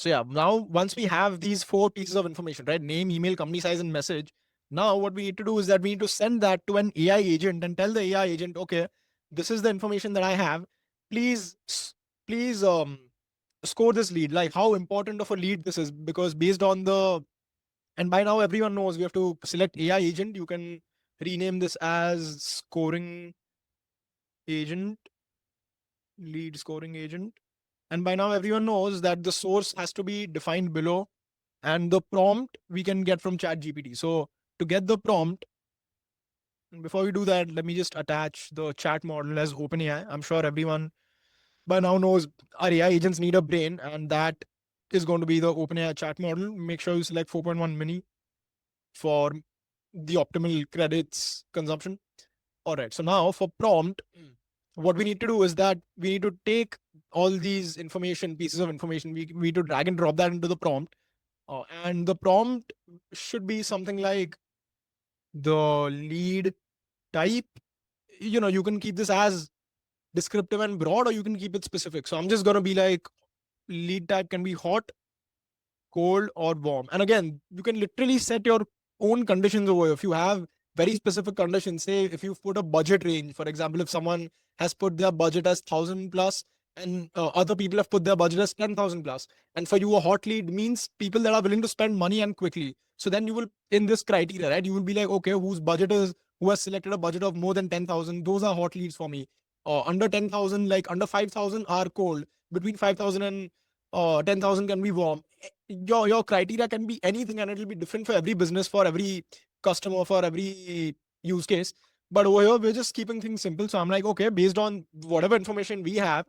So yeah, now once we have these four pieces of information, right? Name, email, company size, and message. Now what we need to do is that we need to send that to an AI agent and tell the AI agent, okay, this is the information that I have. Please, please score this lead. Like how important of a lead this is, because based on the, and by now everyone knows we have to select AI agent. You can rename this as scoring agent, lead scoring agent. And by now everyone knows that the source has to be defined below, and the prompt we can get from ChatGPT. So to get the prompt, before we do that, let me just attach the chat model as OpenAI. I'm sure everyone by now knows our AI agents need a brain, and that is going to be the OpenAI chat model. Make sure you select 4.1 mini for the optimal credits consumption. All right. So now for prompt, what we need to do is that we need to take all these information, pieces of information, we need to drag and drop that into the prompt. And the prompt should be something like the lead type. You can keep this as descriptive and broad, or you can keep it specific. So I'm just going to be like, lead type can be hot, cold, or warm. And again, you can literally set your own conditions over here. If you have very specific conditions, say if you put a budget range, for example, if someone has put their budget as 1,000 plus, and other people have put their budget as 10,000 plus, and for you a hot lead means people that are willing to spend money and quickly. So then you will, in this criteria, right, you will be like, okay, who has selected a budget of more than 10,000, those are hot leads for me. Under 10,000, like under 5,000 are cold, between 5,000 and 10,000 can be warm. Your criteria can be anything, and it will be different for every business, for every customer, for every use case. But over here we're just keeping things simple. So I'm like, okay, based on whatever information we have,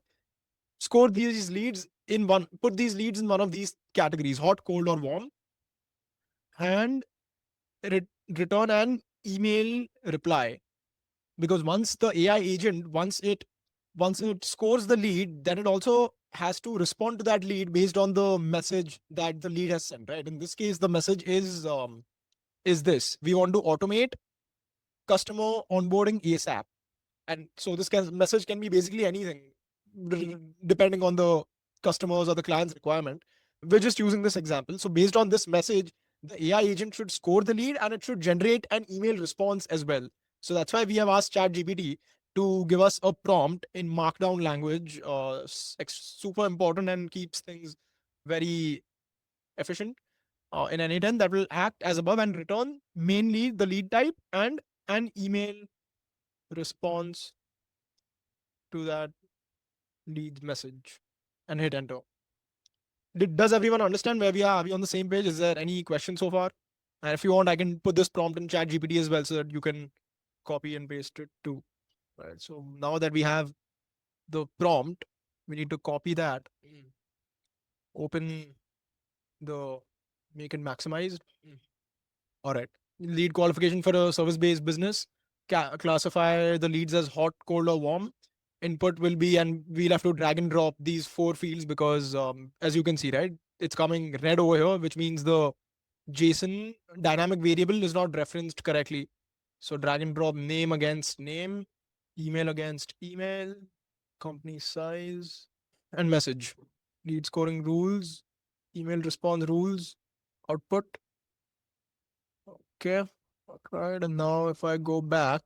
score these leads in one, put these leads in one of these categories, hot, cold, or warm, and return an email reply. Because once the AI agent, once it scores the lead, then it also has to respond to that lead based on the message that the lead has sent, right? In this case, the message is this: we want to automate customer onboarding ASAP. And so message can be basically anything, depending on the customers or the client's requirement. We're just using this example. So based on this message, the AI agent should score the lead, and it should generate an email response as well. So that's why we have asked ChatGPT to give us a prompt in markdown language. Super important, and keeps things very efficient. In an intent that will act as above and return mainly the lead type and an email response to that lead message, and hit enter. Does everyone understand where we are? Are we on the same page? Is there any question so far? And if you want, I can put this prompt in chat GPT as well, so that you can copy and paste it too. Right. So now that we have the prompt, we need to copy that, open the, make it maximized. All right. Lead qualification for a service based business. Classify the leads as hot, cold, or warm. Input will be, and we'll have to drag and drop these four fields, because as you can see, right, it's coming red over here, which means the JSON dynamic variable is not referenced correctly. So drag and drop name against name, email against email, company size, and message. Lead scoring rules, email response rules, output. Okay. Right. And now if I go back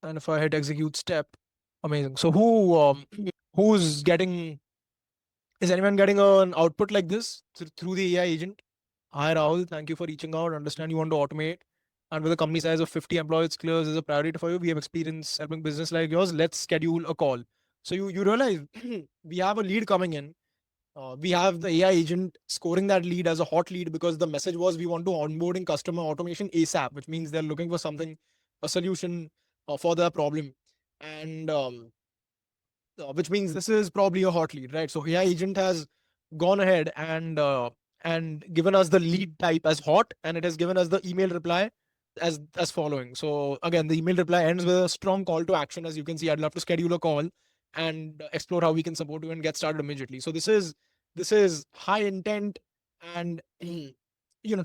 and if I hit execute step, amazing. So who's getting, is anyone getting an output like this through the AI agent? Hi Rahul, thank you for reaching out. Understand you want to automate. And with a company size of 50 employees, clears is a priority for you. We have experience helping business like yours. Let's schedule a call. So you realize we have a lead coming in. We have the AI agent scoring that lead as a hot lead, because the message was we want to onboarding customer automation ASAP, which means they're looking for something, a solution for their problem. And which means this is probably a hot lead, right? So AI agent has gone ahead and given us the lead type as hot, and it has given us the email reply as following. So again, the email reply ends with a strong call to action. As you can see, I'd love to schedule a call and explore how we can support you and get started immediately. So this is high intent and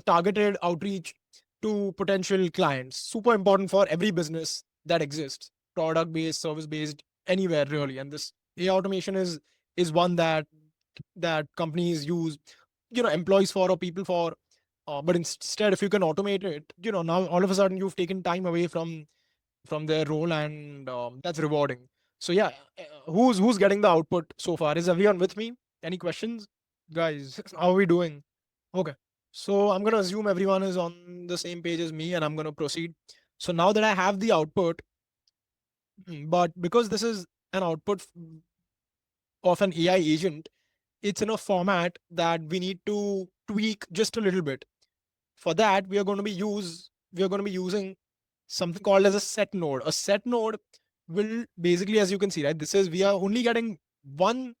targeted outreach to potential clients. Super important for every business that exists, product based, service based, anywhere really. And this AI automation is one that companies use employees for or people for. But instead, if you can automate it, now all of a sudden you've taken time away from their role, and that's rewarding. So yeah, who's getting the output so far? Is everyone with me? Any questions, guys? How are we doing? Okay. So I'm gonna assume everyone is on the same page as me, and I'm gonna proceed. So now that I have the output, but because this is an output of an AI agent, it's in a format that we need to tweak just a little bit. For that, we are going to be using something called as a set node. A set node will basically, as you can see, right, this is we are only getting one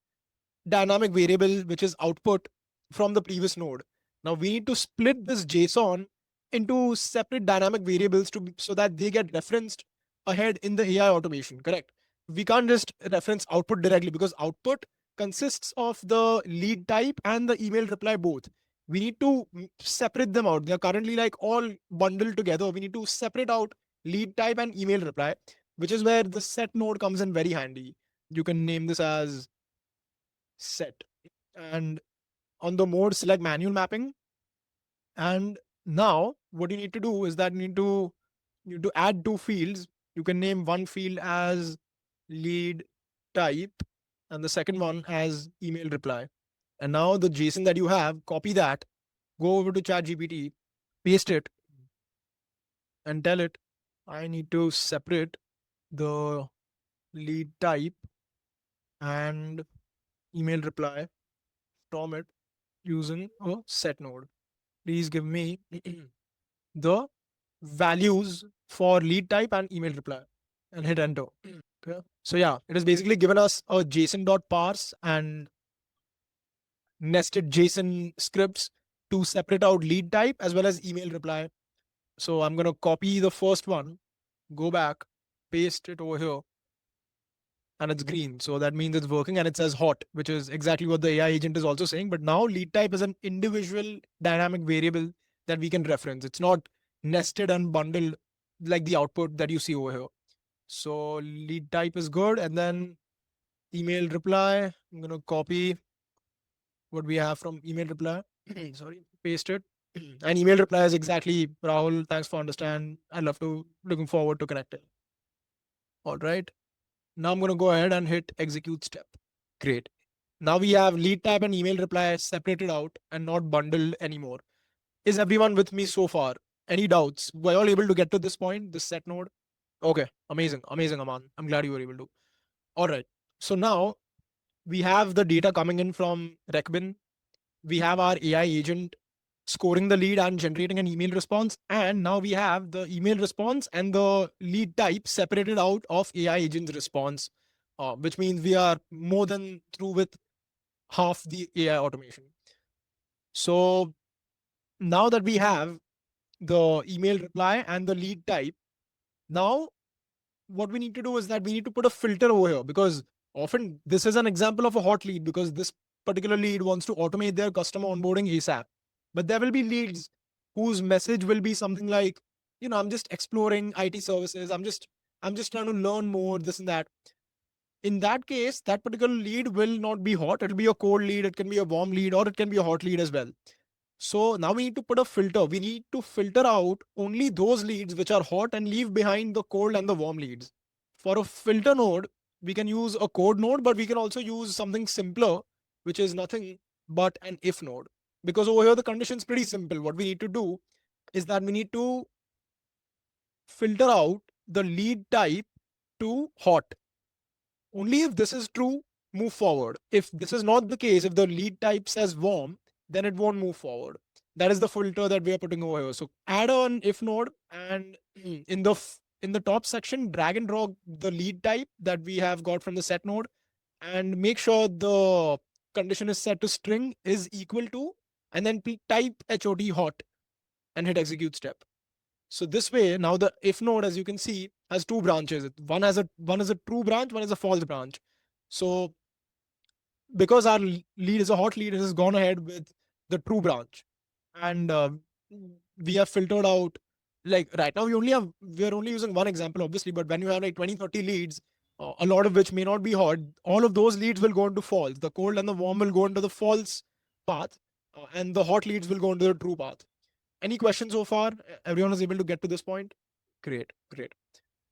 dynamic variable which is output from the previous node. Now we need to split this JSON into separate dynamic variables so that they get referenced ahead in the AI automation. Correct. We can't just reference output directly because output consists of the lead type and the email reply both. We need to separate them out. They are currently like all bundled together. We need to separate out lead type and email reply, which is where the set node comes in very handy. You can name this as set. And on the mode, select manual mapping. And now what you need to do is that you need to add two fields. You can name one field as lead type and the second one as email reply. And now the JSON that you have, copy that, go over to ChatGPT, paste it, and tell it I need to separate the lead type and email reply from it using a set node. Please give me the values for lead type and email reply and hit enter. Okay. So yeah, it has basically given us a JSON.parse and nested JSON scripts to separate out lead type as well as email reply. So I'm going to copy the first one, go back, paste it over here, and it's green. So that means it's working, and it says hot, which is exactly what the AI agent is also saying. But now lead type is an individual dynamic variable that we can reference. It's not nested and bundled like the output that you see over here. So lead type is good. And then email reply, I'm going to copy what we have from email reply. Sorry, paste it. And email reply is exactly Rahul. Thanks for understand. I love to looking forward to connecting. All right. Now I'm going to go ahead and hit execute step. Great. Now we have lead type and email reply separated out and not bundled anymore. Is everyone with me so far? Any doubts? Were you all able to get to this point, this set node? Okay, amazing, amazing, Aman. I'm glad you were able to. All right. So now we have the data coming in from Recbin. We have our AI agent scoring the lead and generating an email response. And now we have the email response and the lead type separated out of AI agent's response, which means we are more than through with half the AI automation. So now that we have the email reply and the lead type, now what we need to do is that we need to put a filter over here, because often this is an example of a hot lead because this particular lead wants to automate their customer onboarding ASAP. But there will be leads whose message will be something like, I'm just exploring IT services. I'm just trying to learn more, this and that. In that case, that particular lead will not be hot. It'll be a cold lead. It can be a warm lead, or it can be a hot lead as well. So now we need to put a filter. We need to filter out only those leads which are hot and leave behind the cold and the warm leads. For a filter node, we can use a code node, but we can also use something simpler, which is nothing but an if node. Because over here, the condition is pretty simple. What we need to do is that we need to filter out the lead type to hot. Only if this is true, move forward. If this is not the case, if the lead type says warm, then it won't move forward. That is the filter that we are putting over here. So add on if node, and in the top section, drag and drop the lead type that we have got from the set node, and make sure the condition is set to string is equal to, and then type hot and hit execute step. So this way, now the if node, as you can see, has two branches. One is a true branch, one is a false branch. So because our lead is a hot lead, it has gone ahead with the true branch, and we have filtered out. Like right now, we're only using one example, obviously. But when you have like 20, 30 leads, a lot of which may not be hot, all of those leads will go into false. The cold and the warm will go into the false path, and the hot leads will go into the true path. Any questions so far? Everyone is able to get to this point? Great, great.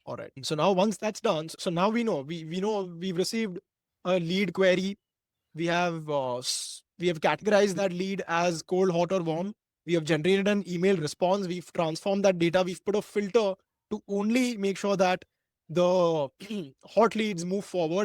All right. So now once that's done, so now we know we know we've received a lead query. We have categorized that lead as cold, hot, or warm. We have generated an email response. We've transformed that data. We've put a filter to only make sure that the hot leads move forward